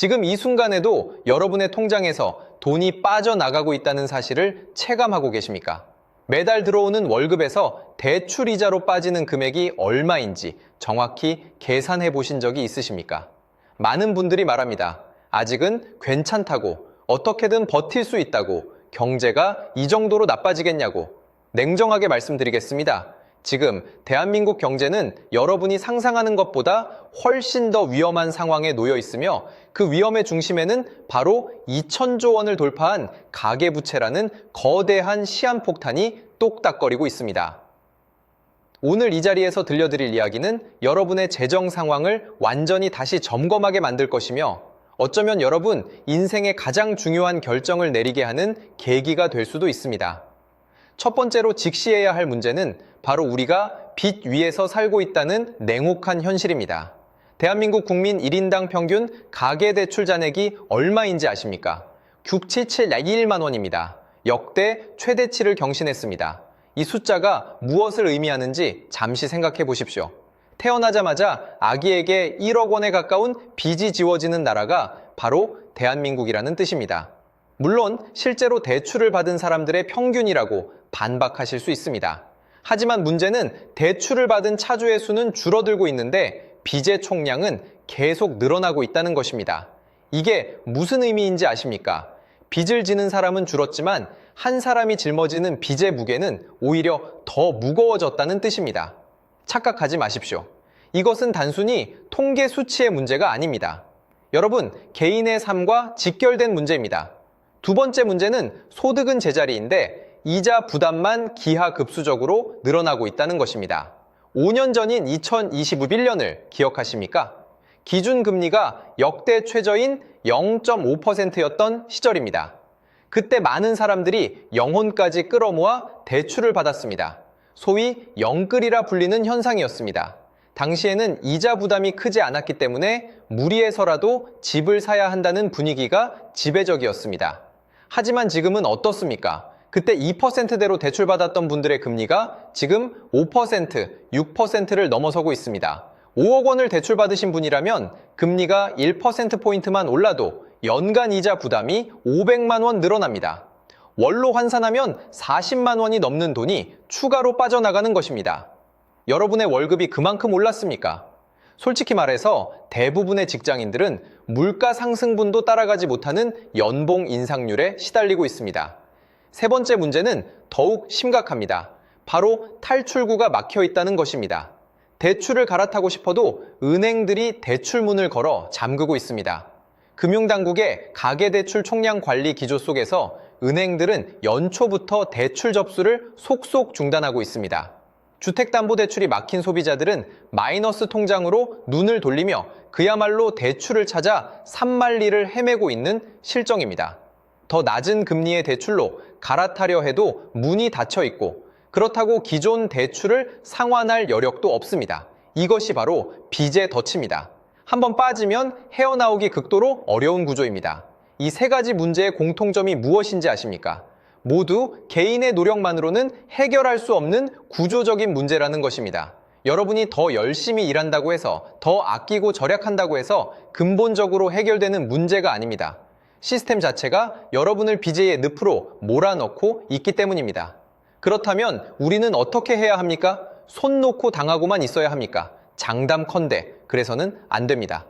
지금 이 순간에도 여러분의 통장에서 돈이 빠져나가고 있다는 사실을 체감하고 계십니까? 매달 들어오는 월급에서 대출이자로 빠지는 금액이 얼마인지 정확히 계산해 보신 적이 있으십니까? 많은 분들이 말합니다. 아직은 괜찮다고, 어떻게든 버틸 수 있다고, 경제가 이 정도로 나빠지겠냐고. 냉정하게 말씀드리겠습니다. 지금 대한민국 경제는 여러분이 상상하는 것보다 훨씬 더 위험한 상황에 놓여 있으며 그 위험의 중심에는 바로 2천조 원을 돌파한 가계부채라는 거대한 시한폭탄이 똑딱거리고 있습니다. 오늘 이 자리에서 들려드릴 이야기는 여러분의 재정 상황을 완전히 다시 점검하게 만들 것이며 어쩌면 여러분 인생의 가장 중요한 결정을 내리게 하는 계기가 될 수도 있습니다. 첫 번째로 직시해야 할 문제는 바로 우리가 빚 위에서 살고 있다는 냉혹한 현실입니다. 대한민국 국민 1인당 평균 가계대출 잔액이 얼마인지 아십니까? 67711만 원입니다. 역대 최대치를 경신했습니다. 이 숫자가 무엇을 의미하는지 잠시 생각해 보십시오. 태어나자마자 아기에게 1억 원에 가까운 빚이 지워지는 나라가 바로 대한민국이라는 뜻입니다. 물론 실제로 대출을 받은 사람들의 평균이라고 반박하실 수 있습니다. 하지만 문제는 대출을 받은 차주의 수는 줄어들고 있는데 빚의 총량은 계속 늘어나고 있다는 것입니다. 이게 무슨 의미인지 아십니까? 빚을 지는 사람은 줄었지만 한 사람이 짊어지는 빚의 무게는 오히려 더 무거워졌다는 뜻입니다. 착각하지 마십시오. 이것은 단순히 통계 수치의 문제가 아닙니다. 여러분, 개인의 삶과 직결된 문제입니다. 두 번째 문제는 소득은 제자리인데 이자 부담만 기하급수적으로 늘어나고 있다는 것입니다. 5년 전인 2021년을 기억하십니까? 기준금리가 역대 최저인 0.5%였던 시절입니다. 그때 많은 사람들이 영혼까지 끌어모아 대출을 받았습니다. 소위 영끌이라 불리는 현상이었습니다. 당시에는 이자 부담이 크지 않았기 때문에 무리해서라도 집을 사야 한다는 분위기가 지배적이었습니다. 하지만 지금은 어떻습니까? 그때 2%대로 대출받았던 분들의 금리가 지금 5%, 6%를 넘어서고 있습니다. 5억 원을 대출받으신 분이라면 금리가 1%포인트만 올라도 연간 이자 부담이 500만 원 늘어납니다. 월로 환산하면 40만 원이 넘는 돈이 추가로 빠져나가는 것입니다. 여러분의 월급이 그만큼 올랐습니까? 솔직히 말해서 대부분의 직장인들은 물가 상승분도 따라가지 못하는 연봉 인상률에 시달리고 있습니다. 세 번째 문제는 더욱 심각합니다. 바로 탈출구가 막혀 있다는 것입니다. 대출을 갈아타고 싶어도 은행들이 대출문을 걸어 잠그고 있습니다. 금융당국의 가계대출 총량 관리 기조 속에서 은행들은 연초부터 대출 접수를 속속 중단하고 있습니다. 주택담보대출이 막힌 소비자들은 마이너스 통장으로 눈을 돌리며 그야말로 대출을 찾아 산만리를 헤매고 있는 실정입니다. 더 낮은 금리의 대출로 갈아타려 해도 문이 닫혀 있고 그렇다고 기존 대출을 상환할 여력도 없습니다. 이것이 바로 빚의 덫입니다. 한번 빠지면 헤어나오기 극도로 어려운 구조입니다. 이 세 가지 문제의 공통점이 무엇인지 아십니까? 모두 개인의 노력만으로는 해결할 수 없는 구조적인 문제라는 것입니다. 여러분이 더 열심히 일한다고 해서, 더 아끼고 절약한다고 해서 근본적으로 해결되는 문제가 아닙니다. 시스템 자체가 여러분을 빚의 늪으로 몰아넣고 있기 때문입니다. 그렇다면 우리는 어떻게 해야 합니까? 손 놓고 당하고만 있어야 합니까? 장담컨대 그래서는 안 됩니다.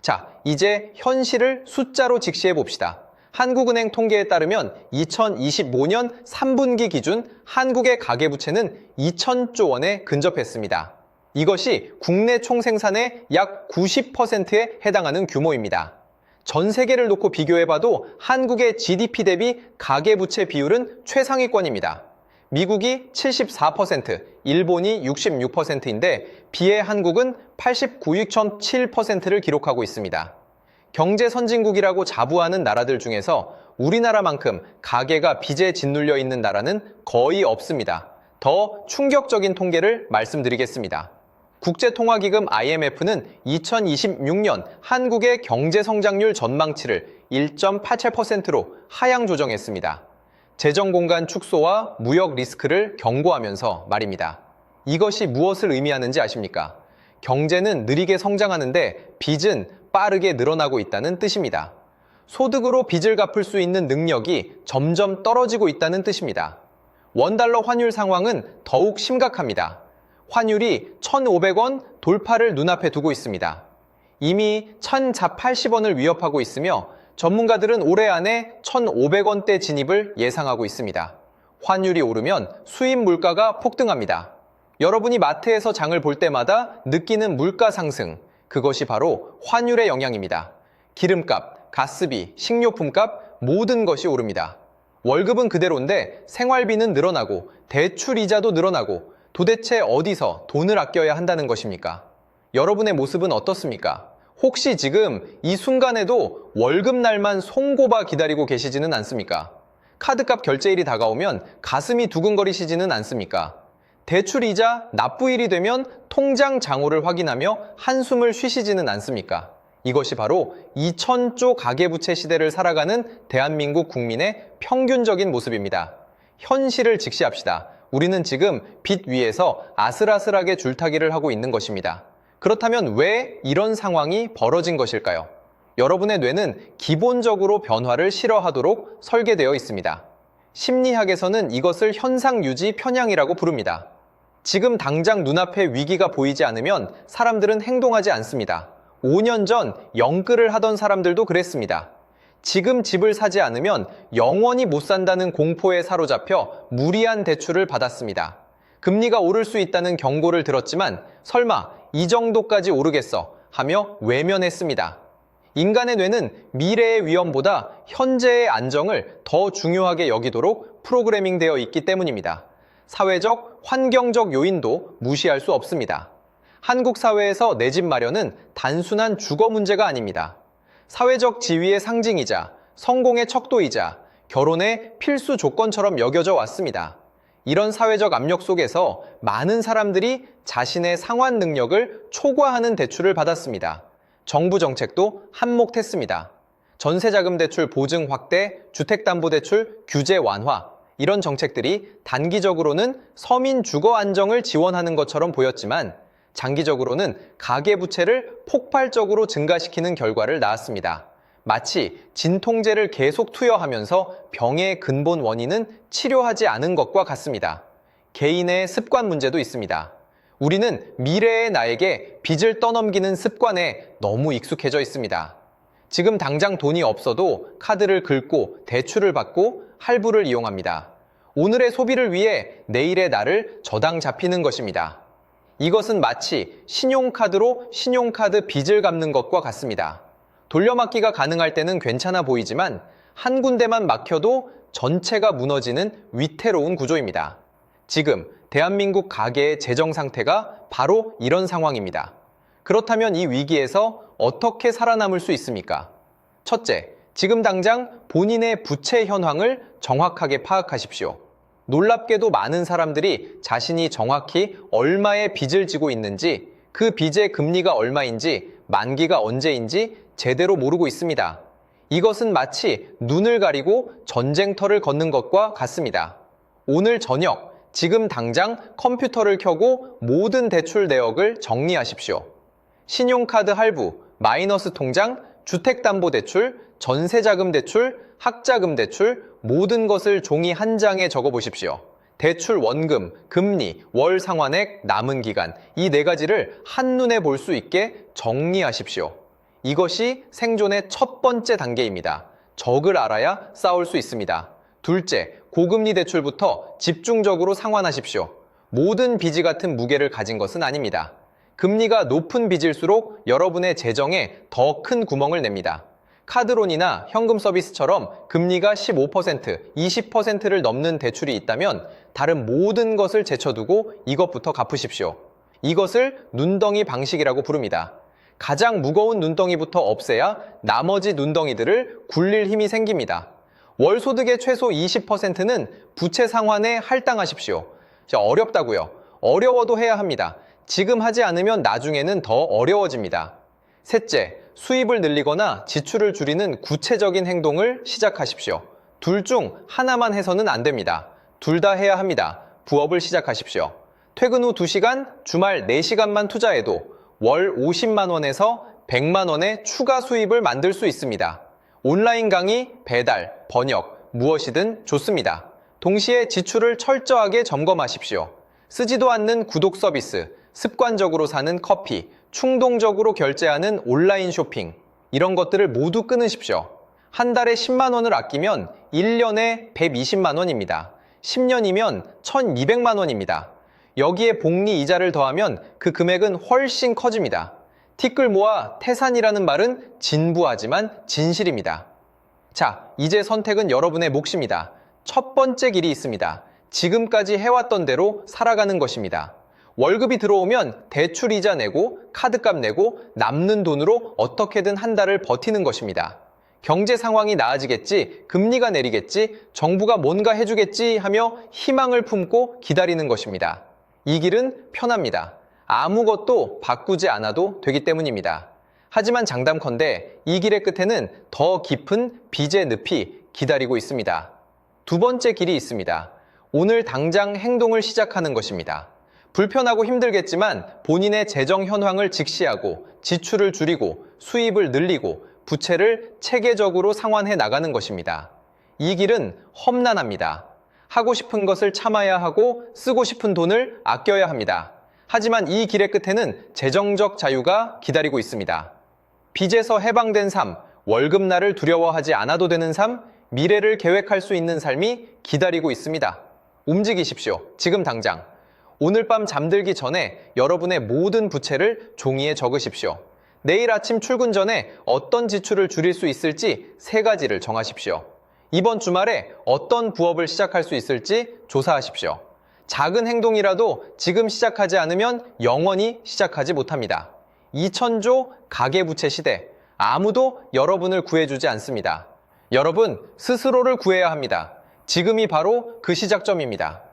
자, 이제 현실을 숫자로 직시해 봅시다. 한국은행 통계에 따르면 2025년 3분기 기준 한국의 가계부채는 2천조 원에 근접했습니다. 이것이 국내 총생산의 약 90%에 해당하는 규모입니다. 전 세계를 놓고 비교해봐도 한국의 GDP 대비 가계부채 비율은 최상위권입니다. 미국이 74%, 일본이 66%인데 비해 한국은 89.7%를 기록하고 있습니다. 경제 선진국이라고 자부하는 나라들 중에서 우리나라만큼 가계가 빚에 짓눌려 있는 나라는 거의 없습니다. 더 충격적인 통계를 말씀드리겠습니다. 국제통화기금 IMF는 2026년 한국의 경제성장률 전망치를 1.87%로 하향 조정했습니다. 재정공간 축소와 무역 리스크를 경고하면서 말입니다. 이것이 무엇을 의미하는지 아십니까? 경제는 느리게 성장하는데 빚은 빠르게 늘어나고 있다는 뜻입니다. 소득으로 빚을 갚을 수 있는 능력이 점점 떨어지고 있다는 뜻입니다. 원달러 환율 상황은 더욱 심각합니다. 환율이 1,500원 돌파를 눈앞에 두고 있습니다. 이미 1,080원을 위협하고 있으며 전문가들은 올해 안에 1,500원대 진입을 예상하고 있습니다. 환율이 오르면 수입 물가가 폭등합니다. 여러분이 마트에서 장을 볼 때마다 느끼는 물가 상승, 그것이 바로 환율의 영향입니다. 기름값, 가스비, 식료품값 모든 것이 오릅니다. 월급은 그대로인데 생활비는 늘어나고 대출 이자도 늘어나고 도대체 어디서 돈을 아껴야 한다는 것입니까? 여러분의 모습은 어떻습니까? 혹시 지금 이 순간에도 월급날만 송고바 기다리고 계시지는 않습니까? 카드값 결제일이 다가오면 가슴이 두근거리시지는 않습니까? 대출이자 납부일이 되면 통장 잔고를 확인하며 한숨을 쉬시지는 않습니까? 이것이 바로 2000조 가계부채 시대를 살아가는 대한민국 국민의 평균적인 모습입니다. 현실을 직시합시다. 우리는 지금 빚 위에서 아슬아슬하게 줄타기를 하고 있는 것입니다. 그렇다면 왜 이런 상황이 벌어진 것일까요? 여러분의 뇌는 기본적으로 변화를 싫어하도록 설계되어 있습니다. 심리학에서는 이것을 현상유지 편향이라고 부릅니다. 지금 당장 눈앞에 위기가 보이지 않으면 사람들은 행동하지 않습니다. 5년 전 영끌을 하던 사람들도 그랬습니다. 지금 집을 사지 않으면 영원히 못 산다는 공포에 사로잡혀 무리한 대출을 받았습니다. 금리가 오를 수 있다는 경고를 들었지만 설마 이 정도까지 오르겠어 하며 외면했습니다. 인간의 뇌는 미래의 위험보다 현재의 안정을 더 중요하게 여기도록 프로그래밍 되어 있기 때문입니다. 사회적, 환경적 요인도 무시할 수 없습니다. 한국 사회에서 내 집 마련은 단순한 주거 문제가 아닙니다. 사회적 지위의 상징이자 성공의 척도이자 결혼의 필수 조건처럼 여겨져 왔습니다. 이런 사회적 압력 속에서 많은 사람들이 자신의 상환 능력을 초과하는 대출을 받았습니다. 정부 정책도 한몫했습니다. 전세자금 대출 보증 확대, 주택담보대출 규제 완화, 이런 정책들이 단기적으로는 서민 주거 안정을 지원하는 것처럼 보였지만 장기적으로는 가계부채를 폭발적으로 증가시키는 결과를 낳았습니다. 마치 진통제를 계속 투여하면서 병의 근본 원인은 치료하지 않은 것과 같습니다. 개인의 습관 문제도 있습니다. 우리는 미래의 나에게 빚을 떠넘기는 습관에 너무 익숙해져 있습니다. 지금 당장 돈이 없어도 카드를 긁고 대출을 받고 할부를 이용합니다. 오늘의 소비를 위해 내일의 나를 저당 잡히는 것입니다. 이것은 마치 신용카드로 신용카드 빚을 갚는 것과 같습니다. 돌려막기가 가능할 때는 괜찮아 보이지만 한 군데만 막혀도 전체가 무너지는 위태로운 구조입니다. 지금 대한민국 가계의 재정 상태가 바로 이런 상황입니다. 그렇다면 이 위기에서 어떻게 살아남을 수 있습니까? 첫째, 지금 당장 본인의 부채 현황을 정확하게 파악하십시오. 놀랍게도 많은 사람들이 자신이 정확히 얼마의 빚을 지고 있는지, 그 빚의 금리가 얼마인지, 만기가 언제인지 제대로 모르고 있습니다. 이것은 마치 눈을 가리고 전쟁터를 걷는 것과 같습니다. 오늘 저녁, 지금 당장 컴퓨터를 켜고 모든 대출 내역을 정리하십시오. 신용카드 할부, 마이너스 통장, 주택담보대출, 전세자금 대출, 학자금 대출, 모든 것을 종이 한 장에 적어보십시오. 대출 원금, 금리, 월 상환액, 남은 기간, 이 네 가지를 한눈에 볼 수 있게 정리하십시오. 이것이 생존의 첫 번째 단계입니다. 적을 알아야 싸울 수 있습니다. 둘째, 고금리 대출부터 집중적으로 상환하십시오. 모든 빚이 같은 무게를 가진 것은 아닙니다. 금리가 높은 빚일수록 여러분의 재정에 더 큰 구멍을 냅니다. 카드론이나 현금 서비스처럼 금리가 15%, 20%를 넘는 대출이 있다면 다른 모든 것을 제쳐두고 이것부터 갚으십시오. 이것을 눈덩이 방식이라고 부릅니다. 가장 무거운 눈덩이부터 없애야 나머지 눈덩이들을 굴릴 힘이 생깁니다. 월 소득의 최소 20%는 부채 상환에 할당하십시오. 어렵다고요. 어려워도 해야 합니다. 지금 하지 않으면 나중에는 더 어려워집니다. 셋째, 수입을 늘리거나 지출을 줄이는 구체적인 행동을 시작하십시오. 둘 중 하나만 해서는 안 됩니다. 둘 다 해야 합니다. 부업을 시작하십시오. 퇴근 후 2시간, 주말 4시간만 투자해도 월 50만 원에서 100만 원의 추가 수입을 만들 수 있습니다. 온라인 강의, 배달, 번역, 무엇이든 좋습니다. 동시에 지출을 철저하게 점검하십시오. 쓰지도 않는 구독 서비스, 습관적으로 사는 커피, 충동적으로 결제하는 온라인 쇼핑, 이런 것들을 모두 끊으십시오. 한 달에 10만 원을 아끼면 1년에 120만 원입니다. 10년이면 1200만 원입니다. 여기에 복리 이자를 더하면 그 금액은 훨씬 커집니다. 티끌 모아 태산이라는 말은 진부하지만 진실입니다. 자, 이제 선택은 여러분의 몫입니다. 첫 번째 길이 있습니다. 지금까지 해왔던 대로 살아가는 것입니다. 월급이 들어오면 대출 이자 내고 카드값 내고 남는 돈으로 어떻게든 한 달을 버티는 것입니다. 경제 상황이 나아지겠지, 금리가 내리겠지, 정부가 뭔가 해주겠지 하며 희망을 품고 기다리는 것입니다. 이 길은 편합니다. 아무것도 바꾸지 않아도 되기 때문입니다. 하지만 장담컨대 이 길의 끝에는 더 깊은 빚의 늪이 기다리고 있습니다. 두 번째 길이 있습니다. 오늘 당장 행동을 시작하는 것입니다. 불편하고 힘들겠지만 본인의 재정 현황을 직시하고 지출을 줄이고 수입을 늘리고 부채를 체계적으로 상환해 나가는 것입니다. 이 길은 험난합니다. 하고 싶은 것을 참아야 하고 쓰고 싶은 돈을 아껴야 합니다. 하지만 이 길의 끝에는 재정적 자유가 기다리고 있습니다. 빚에서 해방된 삶, 월급날을 두려워하지 않아도 되는 삶, 미래를 계획할 수 있는 삶이 기다리고 있습니다. 움직이십시오. 지금 당장. 오늘 밤 잠들기 전에 여러분의 모든 부채를 종이에 적으십시오. 내일 아침 출근 전에 어떤 지출을 줄일 수 있을지 3가지를 정하십시오. 이번 주말에 어떤 부업을 시작할 수 있을지 조사하십시오. 작은 행동이라도 지금 시작하지 않으면 영원히 시작하지 못합니다. 2000조 가계부채 시대, 아무도 여러분을 구해주지 않습니다. 여러분 스스로를 구해야 합니다. 지금이 바로 그 시작점입니다.